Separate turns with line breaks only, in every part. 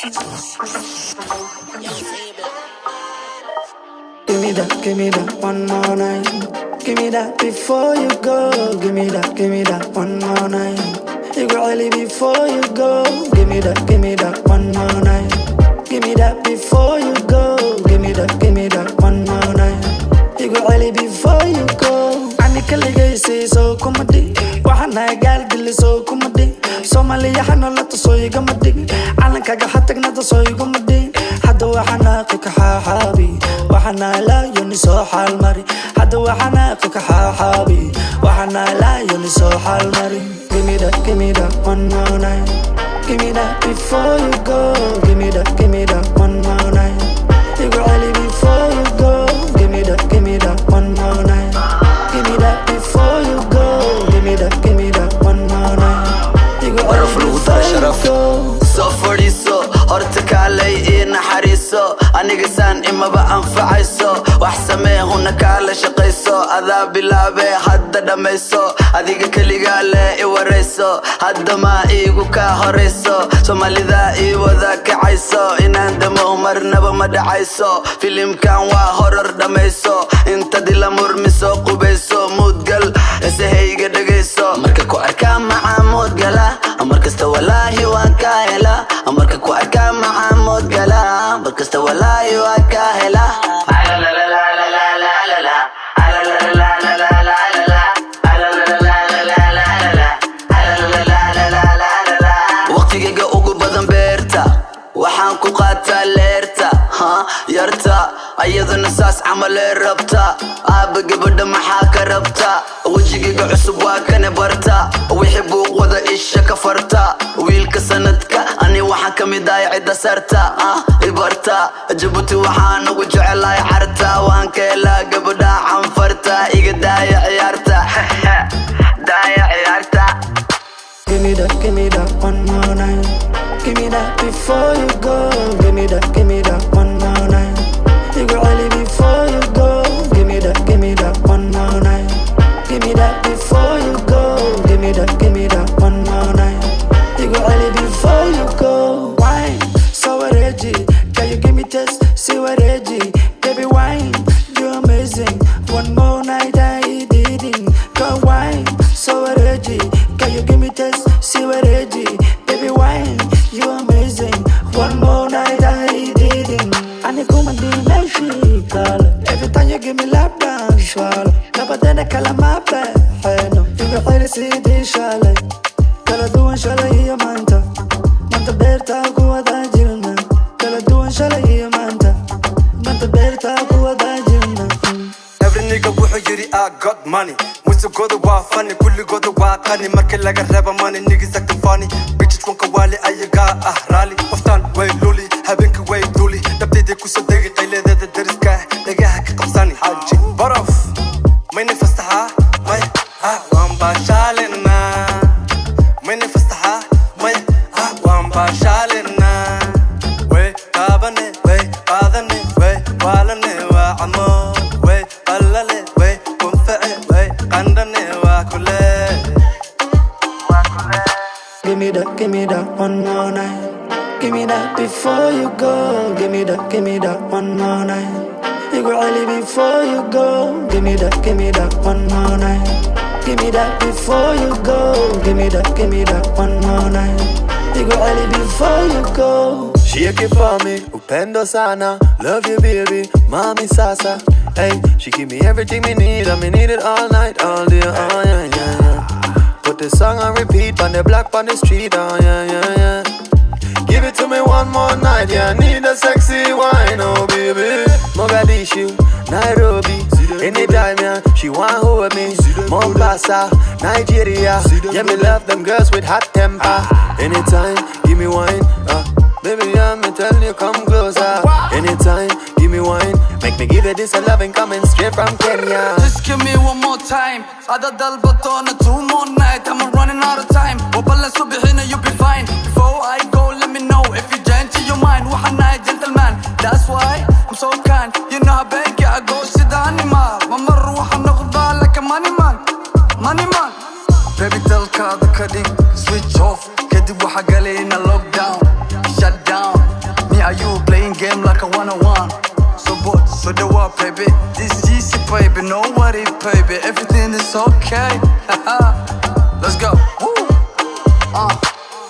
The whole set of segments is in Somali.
Give me that one more night. Give me that before you go. Give me that one more night. You got really before you go. Give me that one more night. Give me that before you go. Give me that one more night. You got really before you go. Ani kaligay so kumadi. Wahana gal dili so kumadi. Somalia hana lata so yigamadi. Alan kaga hatagna to so yigamadi. Hada wahana qika habi. وحنا لا ينسوح المري حد وحنا قك حابي وحنا لا ينسوح المري. Give me that one more night. Give me that before you go. Give me that one more night. You got really before you go. Give me that one more night. Give me that before you go. Give me that one more night. You got really before you go.
So for this horta kaalay ina xariiso aniga saan imaba anfacayso wax samee huna kaala shaqayso adaa bilaabe hadda dhamayso adiga kaliga le i warayso hadda ma iigu ka horayso Soomaalida ii wada kacayso inaan damo marnaba ma dhacayso filimkan waa horor dhamayso inta dila murmiso qubayso mudgal isahayga dhagayso marka ku arkaa macaa mudgala markasta walaahi waan ka hela marka ku arkaa معا موت قلام بركست ولا يوكاهلا لا لا لا لا لا لا لا لا لا لا لا لا لا لا لا وقتيga ugu badan beerta waxaan ku qaataa leerta yarta ayadana saas camal rabta aaba gabadha maxaa ka rabta wajigiga cusub waa kana barta wixii buuq wada isha ka farta wiilka sanadka ani waxaan kamid ahay cida sarta ibarta Djibouti waxaan ugu jecelahay carta waan ka helaa gabadha canfarta iga daaya ciyaarta daaya ciyaarta.
Give me that one more night. Give me that before you go. Give me that one more night. You got really before you go. Give me that one more night. Give me that before you go. Give me that one more night. You got really before you go. Wine, so Reggie, can you give me taste? See what Reggie, baby wine, you're amazing. One more night I didn't go wine, so Reggie, can you give me taste? See what Reggie, baby wine, you're amazing. One more night I didn't. I need come and be my girl. Every time you give me lap dance, swallow. Never then I call my bed. I know you got to see this shallow. Kala duwan shalay iyo maanta beerta ku wada jirna kala duwan shalay iyo maanta beerta ku wada jirna.
Every nigga wuxuu yiri I got money musuqooda waa funny kulligooda waa qani marka laga reebo money niggas acting funny bitches wanka wali ayaga rally waftaan way luli habeenka way duli dabteedii ku soo degi qayleedada dariska dhagaha ka qabsani haji baraf mayna fastaha may waan baashalina mayna fastaha may waan baashalina way taabane way qaadane way waalane waa camo way qalale way kunface way qandane waa kule.
Give me that one more night. Give me that before you go. Give me that one more night. You got really before you go. Give me that one more night. Give me that before you go. Give me that one more night. You got really before you go.
Shake it for me, upendo sana. Love you baby, mommy sasa. Hey, she give me everything me need, and me need it all night, all day. Oh yeah, yeah, yeah. Put the song on repeat on the block on the street. Oh yeah, yeah, yeah. Give it to me one more night, yeah. Need a sexy wine, oh baby. Mogadishu, Nairobi, anytime, yeah. She want hold me. Mombasa, Nigeria, yeah. Me love them girls with hot temper. Anytime, give me wine, baby, me tell you come closer. Anytime, give me wine. Make me give you this a loving coming straight from Kenya.
Just give me one more time. Ada dalbatona 2 more night. I'm running out of time. Wabala subihina you be fine. Before I go, let me know if you change your mind. Wahana gentleman. That's why I'm so kind. You know how big I go. Sit animal. Mamar wahana khudba like a money man. Money man. Baby tell ka the cutting switch off. Kedi wahagali in a lockdown. Shut down. Are you playing game like a one-on-one? So what? So the what, baby? This easy, baby. No worry, baby. Everything is okay. Let's go. Woo.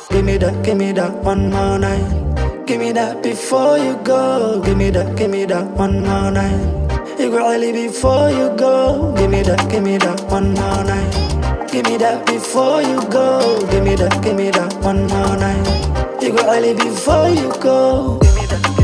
Give me that one more night. Give me that before you go. Give me that one more night. You go early before you go. Give me that one more night. Give me that before you go. Give me that one more night. You go early before you go. Give me that.